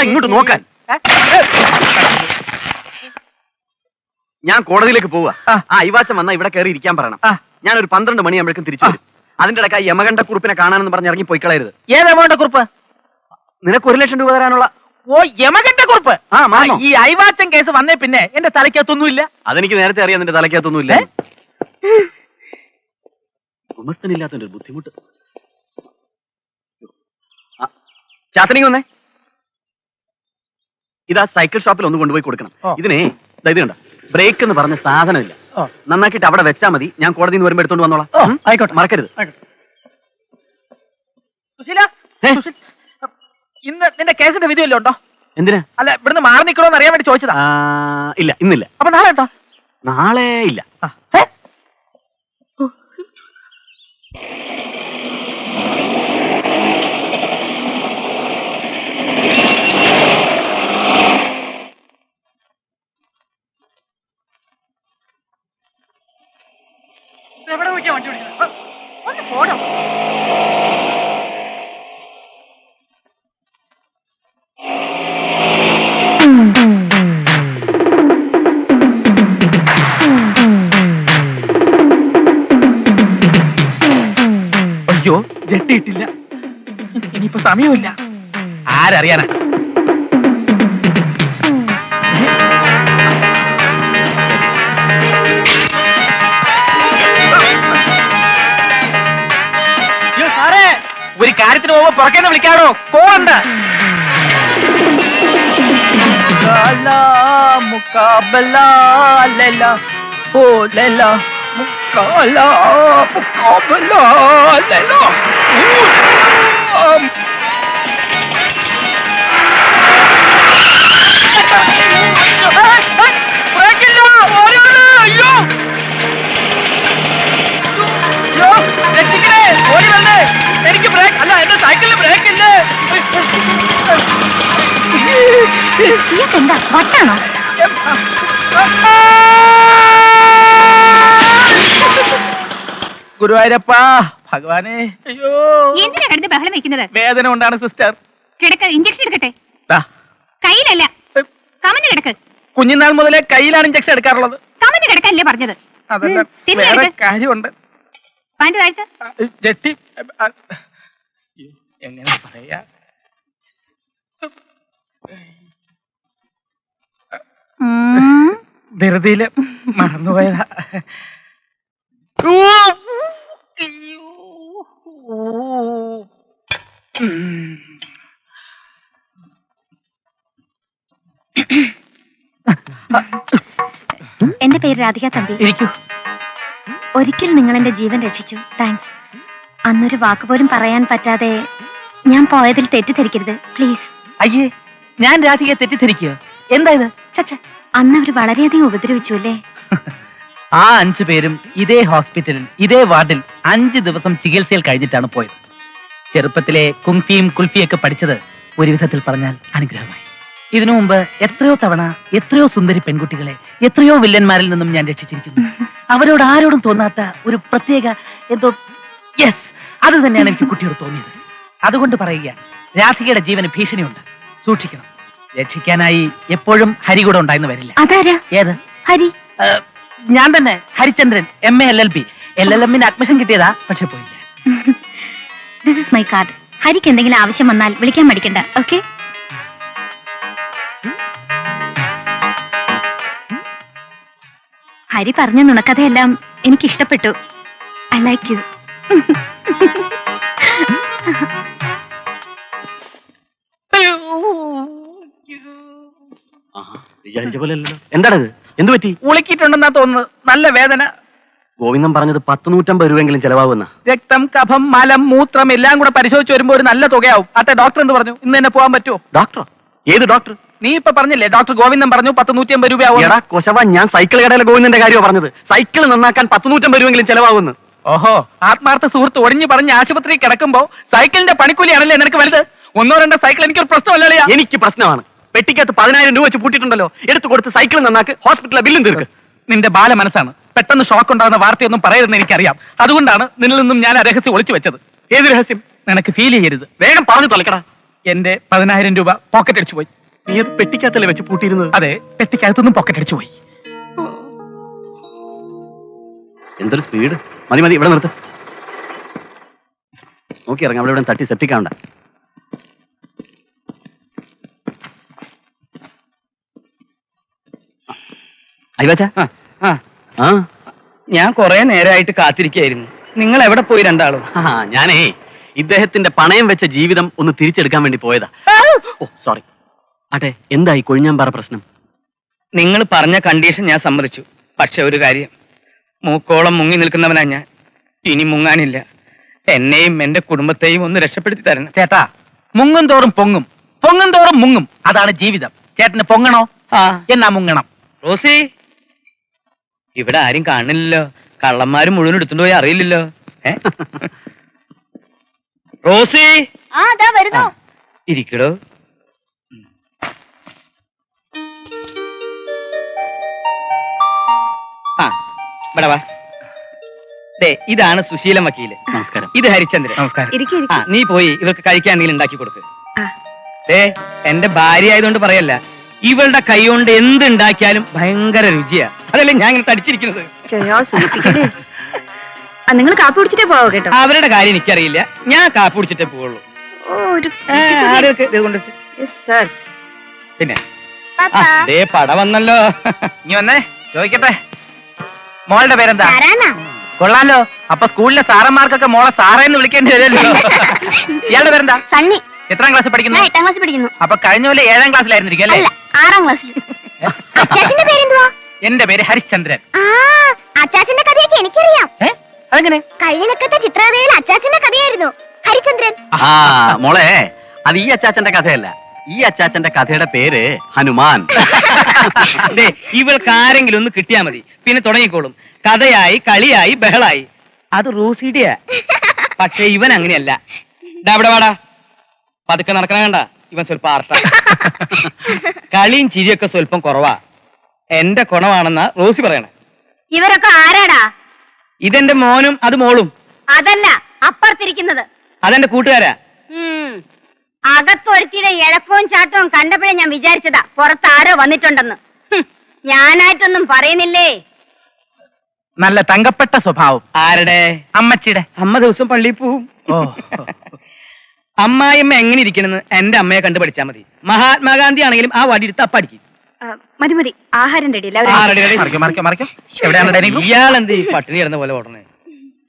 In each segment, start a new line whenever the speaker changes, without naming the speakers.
ഇങ്ങോട്ട് നോക്കാൻ. ഞാൻ കോടതിയിലേക്ക് പോവാ. അയവാച്ചൻ വന്നാ ഇവിടെ കയറി ഇരിക്കാൻ പറയണം. ഞാനൊരു 12 മണിയാകുമ്പോഴേക്കും തിരിച്ചു വരും. അതിന്റെ ഇടയ്ക്ക് യമകണ്ഠ കുറിപ്പിനെ കാണാനെന്ന് പറഞ്ഞ് ഇറങ്ങി പോയി കളയരുത്.
ഏത് യമകണ്ഠ കുറിപ്പ്?
നിനക്ക് 1 ലക്ഷം രൂപ തരാനുള്ള.
ഓ, യമകണ്ഠ കുറിപ്പ്. ഈ അയവാച്ചൻ കേസ് വന്നേ പിന്നെ എന്റെ തലയ്ക്കകത്തൊന്നുമില്ല.
അതെനിക്ക് നേരത്തെ അറിയാം, നിന്റെ തലയ്ക്കകത്തൊന്നുമില്ല. ഉമസ്തനില്ലാത്തതിന്റെ ഒരു ബുദ്ധിമുട്ട്. ചാത്തനിങ് വന്നേ. ഇതാ സൈക്കിൾ ഷോപ്പിൽ ഒന്ന് കൊണ്ടുപോയി കൊടുക്കണം. ഇതിനെ ഇത് കണ്ട ബ്രേക്ക് എന്ന് പറഞ്ഞ സാധനമില്ല. നന്നാക്കിയിട്ട് അവിടെ വെച്ചാൽ മതി. ഞാൻ കോടതിയിൽ നിന്ന് വരുമ്പോൾ എടുത്തോണ്ട് വന്നോളാം. ആയിക്കോട്ടെ, മറക്കരുത്.
സുശീല, ഇന്ന് നിന്റെ കേസിന്റെ വിധി വല്ലതും ഉണ്ടോ?
എന്തിനാ?
അല്ല, ഇവിടുന്ന് മാറി നിൽക്കണോന്ന് അറിയാൻ വേണ്ടി ചോദിച്ചതാ.
ഇല്ല, ഇന്നില്ല.
അപ്പൊ നാളെ ഉണ്ടോ?
നാളെ ഇല്ല.
എവിടെ വയ്ക്കാൻ വണ്ടി ഓടിക്കുന്നത്?
ഒന്ന് പോടോ.
അയ്യോ, ജെട്ടിയിട്ടില്ല. ഇനിയിപ്പോ സമയമില്ല. ആരറിയാനാ? ഒരു കാര്യത്തിന് പോകുമ്പോ പുറക്കേന്ന് വിളിക്കാണോ? പോവണ്ട. എനിക്ക് ബ്രേക്ക് അല്ല, എന്റെ സൈക്കിളിന് ബ്രേക്ക് ഇല്ലേ?
എന്താ വട്ടാണോ?
ഗുരുവായൂരപ്പാ ഭഗവാനെ. അയ്യോ,
എന്തിനാ കിടന്ന് ബഹളം വെക്കുന്നത്?
വേദന കൊണ്ടാണ് സിസ്റ്റർ.
കിടക്ക്, ഇഞ്ചക്ഷൻ എടുക്കട്ടെ. കയ്യിലല്ല, കമന്ന് കിടക്ക്.
കുഞ്ഞുനാൾ മുതലേ കയ്യിലാണ് ഇഞ്ചക്ഷൻ എടുക്കാറുള്ളത്.
കമന്ന് കിടക്കല്ലേ പറഞ്ഞത്?
അതല്ല, വേറെ കാര്യമുണ്ട്.
പാൻറ് താഴ്ത്ത്.
ജെട്ടി എങ്ങനെ പറയാ? ധൃതിയില് മറന്നുപോയതാ.
എന്റെ പേര് രാധിക തമ്പി.
ഇരിക്കൂ.
ഒരിക്കൽ നിങ്ങൾ എന്റെ ജീവൻ രക്ഷിച്ചു. താങ്ക്സ്. അന്നൊരു വാക്കുപോലും പറയാൻ പറ്റാതെ ഞാൻ പോയതിൽ തെറ്റിദ്ധരിക്കരുത് പ്ലീസ്.
അയ്യേ, ഞാൻ രാധികയെ തെറ്റിദ്ധരിക്കുക? എന്തായത്?
അന്ന് അവർ വളരെയധികം ഉപദ്രവിച്ചു അല്ലേ?
ആ 5 പേരും ഇതേ ഹോസ്പിറ്റലിൽ ഇതേ വാർഡിൽ 5 ദിവസം ചികിത്സയിൽ കഴിഞ്ഞിട്ടാണ് പോയത്. ചെറുപ്പത്തിലെ കുങ്ഫിയും കുൽഫിയൊക്കെ പഠിച്ചത് ഒരു വിധത്തിൽ പറഞ്ഞാൽ അനുഗ്രഹമായി. ഇതിനു മുമ്പ് എത്രയോ തവണ എത്രയോ സുന്ദരി പെൺകുട്ടികളെ എത്രയോ വില്ലന്മാരിൽ നിന്നും ഞാൻ രക്ഷിച്ചിരിക്കുന്നു. അവരോട് ആരോടും തോന്നാത്ത ഒരു പ്രത്യേക എന്തോ, യെസ്, അത് തന്നെയാണ് എനിക്ക് കുട്ടിയോട് തോന്നിയത്. അതുകൊണ്ട് പറയുക, രാധികയുടെ ജീവന് ഭീഷണിയുണ്ട്, സൂക്ഷിക്കണം. രക്ഷിക്കാനായി എപ്പോഴും ഹരി കൂടെ ഉണ്ടായിരുന്നു വരില്ല.
അതാരാ?
ഏത്
ഹരി?
ഞാൻ തന്നെ, Harichandran. MA LLB. LLM admission കിട്ടിയതാ, പക്ഷെ പോയില്ല.
This is my card. ഹരിക്ക് എന്തെങ്കിലും ആവശ്യം വന്നാൽ വിളിക്കാൻ മടിക്കണ്ട. ഓക്കെ? ഹരി പറഞ്ഞ നുണക്കഥയെല്ലാം എനിക്ക് ഇഷ്ടപ്പെട്ടു. I like you.
വിചാരിച്ച പോലെ അല്ലല്ലോ. എന്താണത്? എന്ത് പറ്റി?
ഉളുക്കിയിട്ടുണ്ടെന്നാ തോന്നുന്നത്. നല്ല വേദന.
ഗോവിന്ദൻ പറഞ്ഞത് 100-150 രൂപയെങ്കിലും ചെലവാകുന്ന.
രക്തം, കഫം, മലം, മൂത്രം എല്ലാം കൂടെ പരിശോധിച്ച് വരുമ്പോ ഒരു നല്ല തുകയാവും. അട്ടെ, ഡോക്ടർ എന്ത് പറഞ്ഞു? ഇന്ന് തന്നെ പോകാൻ പറ്റുമോ?
ഡോക്ടറോ? ഏത് ഡോക്ടർ?
നീ ഇപ്പൊ പറഞ്ഞില്ലേ, ഡോക്ടർ ഗോവിന്ദൻ പറഞ്ഞു 100-150 രൂപയാവും.
എടാ കൊശവ, ഞാൻ സൈക്കിൾ കടയിലെ ഗോവിന്ദന്റെ കാര്യമാണ് പറഞ്ഞത്. സൈക്കിൾ നന്നാക്കാൻ 100-150 രൂപയെങ്കിലും ചെലവാകുന്നു.
ഓഹോ, ആത്മാർത്ഥ സുഹൃത്ത് ഒഴിഞ്ഞു പറഞ്ഞ് ആശുപത്രി കിടക്കുമ്പോ സൈക്കിളിന്റെ പണിക്കൂലിയാണല്ലേ നിനക്ക് വലുത്? 1-2 സൈക്കിൾ എനിക്കൊരു പ്രശ്നമല്ലേ?
എനിക്ക് പ്രശ്നമാണ്. പെട്ടിക്കകത്ത് 10,000 രൂപ വെച്ച് പൂട്ടിട്ടുണ്ടല്ലോ. എടുത്തു കൊടുത്ത് സൈക്കിൾ നന്നാക്ക്, ഹോസ്പിറ്റലിലെ ബില്ലും തീർക്ക്.
നിന്റെ ബാല മനസ്സാണ്. പെട്ടെന്ന് ഷോക്ക് ഉണ്ടാകുന്ന വാർത്തയൊന്നും പറയരുതെന്ന് എനിക്കറിയാം. അതുകൊണ്ടാണ് നിന്നിൽ നിന്നും ഞാൻ ആ രഹസ്യം ഒളിച്ചു വെച്ചത്.
ഏത് രഹസ്യം?
നിനക്ക് ഫീൽ ചെയ്യരുത്.
വേഗം പറഞ്ഞു തൊലക്കടാ.
എന്റെ 10,000 രൂപ പോക്കറ്റ് അടിച്ചു പോയി.
നീ അത് പെട്ടിക്കകത്തല്ലേ വെച്ച് പൂട്ടിയിരുന്നത്?
അതെ, പെട്ടിക്കകത്തൊന്നും പോക്കറ്റ് അടിച്ചു പോയി.
എന്തൊരു സ്പീഡ്. മതി മതി, ഇവിടെ നിർത്ത്. നോക്കി ഇറങ്ങാം, അവിടെ ഇവിടെ തട്ടി സെപ്റ്റിക്കാവണ്ട. അയ്യവാച്ച,
ഞാൻ കുറെ നേരമായിട്ട് കാത്തിരിക്കായിരുന്നു. നിങ്ങൾ എവിടെ പോയി രണ്ടാളും?
ഞാനേ ഇദ്ദേഹത്തിന്റെ പണയം വെച്ച ജീവിതം ഒന്ന് തിരിച്ചെടുക്കാൻ വേണ്ടി പോയതാ. ഓ സോറി. ആട്ടെ, എന്തായി കൊഴിഞ്ഞാമ്പാറ പ്രശ്നം?
നിങ്ങൾ പറഞ്ഞ കണ്ടീഷൻ ഞാൻ സമ്മതിച്ചു. പക്ഷെ ഒരു കാര്യം, മൂക്കോളം മുങ്ങി നിൽക്കുന്നവനാ ഞാൻ. ഇനി മുങ്ങാനില്ല. എന്നെയും എന്റെ കുടുംബത്തെയും ഒന്ന് രക്ഷപ്പെടുത്തി തരണം. ചേട്ടാ, മുങ്ങും തോറും പൊങ്ങും, പൊങ്ങും തോറും മുങ്ങും. അതാണ് ജീവിതം. ചേട്ടന് പൊങ്ങണോ? എന്നാ മുങ്ങണം. റോസി, ഇവിടെ ആരും കാണില്ലല്ലോ. കള്ളന്മാരും മുഴുവൻ എടുത്തുകൊണ്ട് പോയി അറിയില്ലല്ലോ. റോസി, ഇരിക്കടോ. ഇവിടെ വാ. ഇതാണ് സുശീലൻ വക്കീല്.
നമസ്കാരം.
ഇത് ഹരിചന്ദ്രൻ.
നമസ്കാരം.
നീ പോയി ഇവർക്ക് കഴിക്കാൻ എന്തെങ്കിലും ഉണ്ടാക്കി കൊടുക്ക്. എന്റെ ഭാര്യ ആയതുകൊണ്ട് പറയല്ല, ഇവളുടെ കൈ കൊണ്ട് എന്ത് ഉണ്ടാക്കിയാലും ഭയങ്കര രുചിയാ. അതല്ലേ ഞാൻ ഇങ്ങനെ തടിച്ചിരിക്കുന്നത്.
നിങ്ങൾ കാപ്പി കുടിച്ചിട്ടേ പോവോ കേട്ടോ.
അവരുടെ കാര്യം എനിക്കറിയില്ല. ഞാൻ കാപ്പി കുടിച്ചിട്ടേ പോവുള്ളൂ. പിന്നെ പട വന്നല്ലോ. ഇനി വന്നേ, ചോദിക്കട്ടെ, മോളുടെ പേരെന്താ? കൊള്ളാലോ. അപ്പൊ സ്കൂളിലെ സാറന്മാർക്കൊക്കെ മോളെ സാറേന്ന് വിളിക്കേണ്ടി വരുമല്ലോ. ഇയാളുടെ പേരെന്താ?
സണ്ണി.
എത്രാം ക്ലാസ് പഠിക്കുന്നു?
8ാം ക്ലാസ് പഠിക്കുന്നു.
അപ്പൊ കഴിഞ്ഞ പോലെ 7ാം ക്ലാസ്സിലായിരുന്നിരിക്കും അല്ലേ?
6ാം ക്ലാസ്സിൽ. അച്ചാച്ചന്റെ പേരെന്തുവാ?
എന്റെ പേര് ഹരിചന്ദ്രൻ.
അച്ചാച്ചന്റെ കഥയൊക്കെ എനിക്കറിയാം.
അതെങ്ങനെ?
കഴിഞ്ഞ ലക്കത്തെ ചിത്രകഥയിൽ അച്ചാച്ചന്റെ കഥയായിരുന്നു ഹരിചന്ദ്രൻ.
മോളെ, അത് ഈ അച്ചാച്ചന്റെ കഥയല്ല. ഈ അച്ചാച്ചന്റെ കഥയുടെ പേര് ഹനുമാൻ.
ഇവൾക്ക് ആരെങ്കിലും ഒന്ന് കിട്ടിയാ മതി, പിന്നെ തുടങ്ങിക്കോളും. കഥയായി, കളിയായി, ബഹളായി. അത് റോസിഡിയാ. പക്ഷെ ഇവൻ അങ്ങനെയല്ല. ഇവിടെ വാടാ. പതുക്കെ നടക്കണ കണ്ട, ഇവൻ സ്വല്പം ആർത്ത. കളിയും ചിരിയൊക്കെ സ്വല്പം കുറവാ. എന്റെ കുണമാണെന്നാ റോസി പറയണേ.
ഇവരൊക്കെ ആരാടാ?
ഇതെന്റെ മോനും അത് മോളും.
അതല്ല, അപ്പുറത്തിരിക്കുന്നത്
അതെന്റെ കൂട്ടുകാരാ.
അകത്തൊരുത്തിയുടെ ഇഴക്കവും ചാട്ടവും കണ്ടപ്പോഴേ ഞാൻ വിചാരിച്ചതാ പുറത്ത് ആരോ വന്നിട്ടുണ്ടെന്ന്. ഞാനായിട്ടൊന്നും പറയുന്നില്ലേ.
നല്ല തങ്കപ്പെട്ട സ്വഭാവം. ആരുടെ? അമ്മച്ചിയുടെ. അമ്മ ദിവസം പള്ളിയിൽ പോവും. അമ്മായിയമ്മ എങ്ങനെ ഇരിക്കണെന്ന് എന്റെ അമ്മയെ കണ്ടു പഠിച്ചാ മതി. മഹാത്മാഗാന്ധി ആണെങ്കിലും ആ വടി എടുത്ത് അപ്പടിക്കും.
മതി മതി, ആഹാരം റെഡി.
ഇയാളെന്ത് പട്ടിണി കിടന്ന പോലെ ഓടണേ?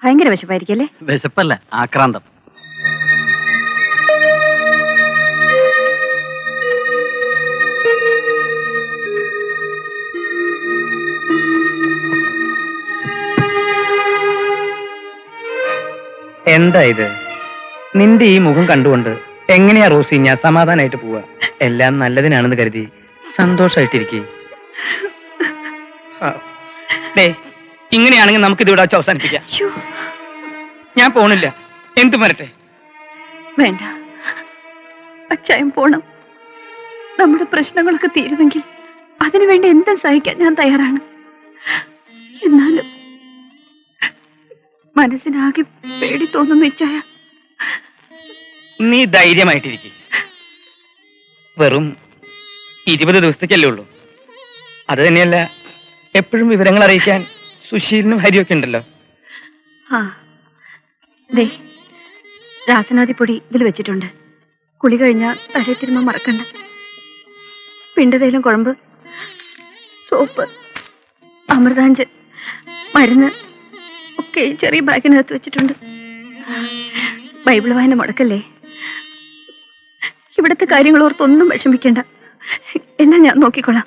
ഭയങ്കര വിശപ്പായിരിക്കല്ലേ?
വിശപ്പല്ല, ആക്രാന്തം.
എന്താ ഇത്? നിന്റെ ഈ മുഖം കണ്ടുകൊണ്ട് എങ്ങനെയാ റോസി ഞാൻ സമാധാനായിട്ട് പോവാ? എല്ലാം നല്ലതിനാണെന്ന് കരുതി സന്തോഷായിട്ടിരിക്കേ. ഇങ്ങനെയാണെങ്കിൽ നമുക്ക് ഇതിവിടെ വെച്ച് അവസാനിപ്പിക്കാം. ഞാൻ പോണില്ല. എന്ത് വരട്ടെ?
വേണ്ട, അച്ചായം പോണം. നമ്മുടെ പ്രശ്നങ്ങളൊക്കെ തീരുമെങ്കിൽ അതിനുവേണ്ടി എന്തും സഹിക്കാൻ ഞാൻ തയ്യാറാണ്. എന്നാലും മനസ്സിനാകെ പേടി തോന്നുന്നു. ഇച്ചായ,
നീ ധൈര്യമായിട്ടിരിക്കും. വെറും 20 ദിവസത്തേക്കല്ലേ ഉള്ളൂ. അത് തന്നെയല്ല, എപ്പോഴും വിവരങ്ങൾ അറിയിക്കാൻ സുശീലിനും ഹരിയൊക്കെ ഉണ്ടല്ലോ.
രാസനാദിപ്പൊടി ഇതിൽ വെച്ചിട്ടുണ്ട്. കുളി കഴിഞ്ഞാൽ തലേ തിരുമ്മ മറക്കണ്ട. പിണ്ടതേലും കുഴമ്പ്, സോപ്പ്, അമൃതാഞ്ച്, മരുന്ന് ഒക്കെ ചെറിയ ബാഗിനകത്ത് വെച്ചിട്ടുണ്ട്. ബൈബിൾ വായന മുടക്കല്ലേ. ഇവിടുത്തെ കാര്യങ്ങൾ ഓർത്തൊന്നും വിഷമിക്കണ്ട. എല്ലാം ഞാൻ നോക്കിക്കൊള്ളാം.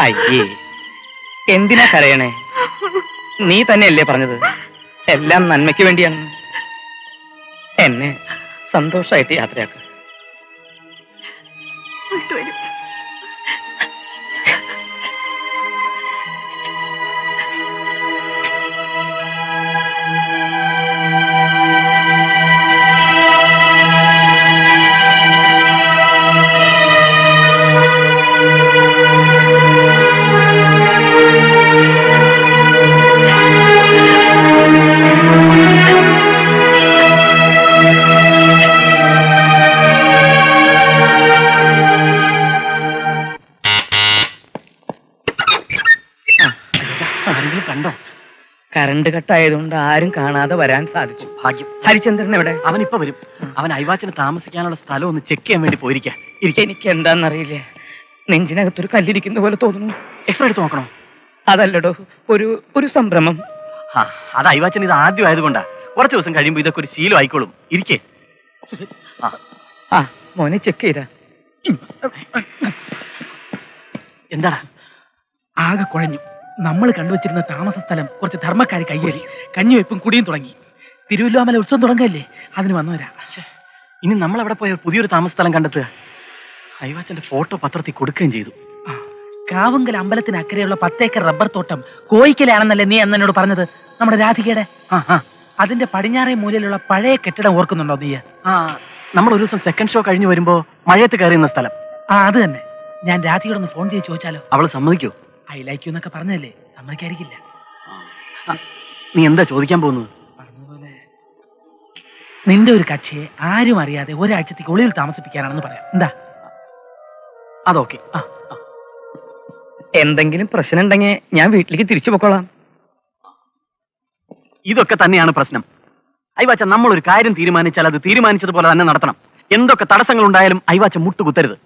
അയ്യേ, എന്തിനാ കരയണേ? നീ തന്നെയല്ലേ പറഞ്ഞത് എല്ലാം നന്മയ്ക്ക് വേണ്ടിയാണ്. എന്നെ സന്തോഷമായിട്ട് യാത്രയാക്കുക. രണ്ട് ഘട്ടമായതുകൊണ്ട് ആരും കാണാതെ വരാൻ സാധിച്ചു.
ഭാഗ്യം.
ഹരിചന്ദ്രൻ എവിടെ?
അവൻ ഇപ്പൊ വരും. അവൻ അയവാച്ചന് താമസിക്കാനുള്ള സ്ഥലം ഒന്ന് ചെക്ക് ചെയ്യാൻ വേണ്ടി പോയിരിക്കാം.
എനിക്ക് എന്താന്നറിയില്ല, നെഞ്ചിനകത്തൊരു കല്ലിരിക്കുന്ന പോലെ തോന്നുന്നു.
എക്സ്ട്രാ എടുത്ത് നോക്കണോ?
അതല്ലടോ, ഒരു സംഭ്രമം.
ആ, അത് അയവാച്ചൻ ഇത് ആദ്യം ആയതുകൊണ്ടാ. കുറച്ച് ദിവസം കഴിയുമ്പോ ഇതൊക്കെ ഒരു ശീലം ആയിക്കോളും. ഇരിക്കേ.
ആ മോനെ ചെക്ക് ചെയ്താ.
എന്താടാ?
ആകെ കുഴഞ്ഞു. നമ്മൾ കണ്ടുവച്ചിരുന്ന താമസ സ്ഥലം കുറച്ച് ധർമ്മക്കാർ കയ്യേറി കഞ്ഞിവയ്പും കുടിയും തുടങ്ങി. തിരുവല്ലോമല ഉത്സവം തുടങ്ങല്ലേ, അതിന് വന്നവരാ.
ഇനി നമ്മൾ അവിടെ പോയ പുതിയൊരു താമസ സ്ഥലം കണ്ടെത്തുക. അയവാച്ചന്റെ ഫോട്ടോ പത്രത്തിൽ കൊടുക്കുകയും ചെയ്തു.
കാവുങ്കൽ അമ്പലത്തിന് അക്കരെയുള്ള 10 ഏക്കർ റബ്ബർ തോട്ടം കോയിക്കലാണെന്നല്ലേ നീ എന്നോട് പറഞ്ഞത്? നമ്മുടെ രാധികയുടെ. അതിന്റെ പടിഞ്ഞാറേ മൂലയിലുള്ള പഴയ കെട്ടിടം ഓർക്കുന്നുണ്ടോ നീ?
നമ്മൾ ഒരു ദിവസം സെക്കൻഡ് ഷോ കഴിഞ്ഞ് വരുമ്പോ മഴയത്ത് കയറിയുന്ന സ്ഥലം. അത്
തന്നെ. ഞാൻ രാധികയോടൊന്ന് ഫോൺ ചെയ്ത് ചോദിച്ചാലോ?
അവള് സമ്മതിക്കോ?
ഐ ലൈക്ക് യു എന്നൊക്കെ പറഞ്ഞല്ലേ, സമ്മതിക്കായിരിക്കില്ല.
നീ എന്താ ചോദിക്കാൻ പോകുന്നത്?
പറഞ്ഞതുപോലെ നിന്റെ ഒരു കക്ഷിയെ ആരും അറിയാതെ ഒരാഴ്ചത്തേക്ക് ഒളിയിൽ താമസിപ്പിക്കാനാണെന്ന് പറയാം. എന്താ?
അതൊക്കെ.
എന്തെങ്കിലും പ്രശ്നം ഉണ്ടെങ്കിൽ ഞാൻ വീട്ടിലേക്ക് തിരിച്ചു പൊക്കോളാം.
ഇതൊക്കെ തന്നെയാണ് പ്രശ്നം. അയവാച്ച നമ്മൾ ഒരു കാര്യം തീരുമാനിച്ചാൽ അത് തീരുമാനിച്ചതുപോലെ തന്നെ നടത്തണം. എന്തൊക്കെ തടസ്സങ്ങൾ ഉണ്ടായാലും അയവാച്ച മുട്ടുകുത്തരുത്.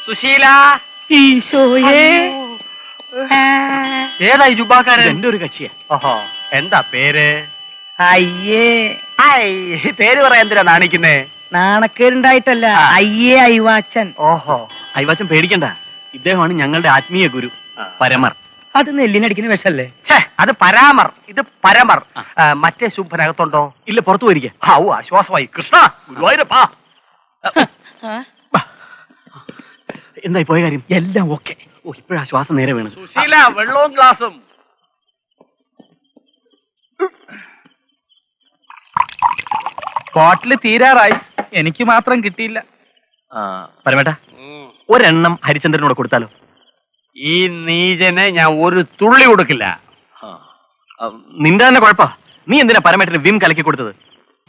സുശീല, ഈശോയേ,
ഏതായി ജുബാക്കാരൻ?
എന്റെ ഒരു കക്ഷിയാ.
ഓഹോ, എന്താ പേര്?
അയ്യേ.
പേര് പറയാൻ എന്തിനാ നാണിക്കുന്നേ?
നാണക്കേടുണ്ടായിട്ടല്ല, അയ്യേ അയ്വാച്ചൻ.
ഓഹോ,
അയവാച്ചൻ പേടിക്കണ്ട. ഇദ്ദേഹമാണ് ഞങ്ങളുടെ ആത്മീയ ഗുരു പരമർ.
അത് നെല്ലിനടിക്കുന്ന വിഷല്ലേ?
അത് പരാമർ, ഇത് പരമർ. മറ്റേ ശുംഭനകത്തുണ്ടോ?
ഇല്ല, പുറത്തു പോയിരിക്കുക.
ആശ്വാസമായി. കൃഷ്ണ, ഗുരുവായൂരപ്പാ.
എന്തായി പോയ കാര്യം?
എല്ലാം ഓക്കെ.
ഓ, ഇപ്പോഴാ ശ്വാസം നേരെ വീണത്.
സുശീല, വെള്ളവും ഗ്ലാസും.
ബോട്ടില് തീരാറായി, എനിക്ക് മാത്രം കിട്ടിയില്ല.
പരമേട്ട, ഒരെണ്ണം ഹരിചന്ദ്രനോട് കൊടുത്താലോ?
ഈ നീചനെ ഞാൻ ഒരു തുള്ളി കൊടുക്കില്ല.
നിന്റെ തന്നെ കുഴപ്പാ. നീ എന്തിനാ പരമേട്ടന് വിം കലക്കി കൊടുത്തത്?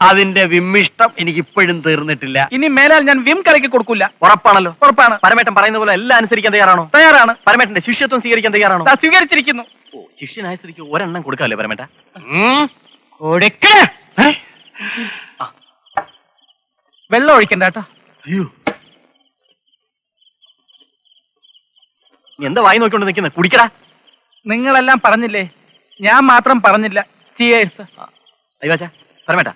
അതിന്റെ വിമ്മിഷ്ടം എനിക്ക് ഇപ്പോഴും തീർന്നിട്ടില്ല.
ഇനി മേലാൽ ഞാൻ വിം കലക്കി കൊടുക്കില്ല.
ഉറപ്പാണല്ലോ?
ഉറപ്പാണ്.
പരമേട്ടൻ പറയുന്ന പോലെ എല്ലാം അനുസരിക്കാൻ തയ്യാറാണോ?
തയ്യാറാണ്.
പരമേട്ടന്റെ ശിഷ്യത്വം സ്വീകരിക്കാൻ തയ്യാറാണോ?
സ്വീകരിച്ചിരിക്കുന്നു.
ഓ, ശിഷ്യനായ സ്ഥിതിക്ക് ഒരെണ്ണം കൊടുക്കാമല്ലേ പരമേട്ട?
വെള്ളം ഒഴിക്കണ്ട കേട്ടോ.
അയ്യോ, നീ എന്താ വായി നോക്കിക്കൊണ്ട് നിൽക്കുന്നത്? കുടിക്കടാ.
നിങ്ങളെല്ലാം പറഞ്ഞില്ലേ, ഞാൻ മാത്രം പറഞ്ഞില്ല. ചിയേഴ്സ്.
അയ്യോ, പരമേട്ട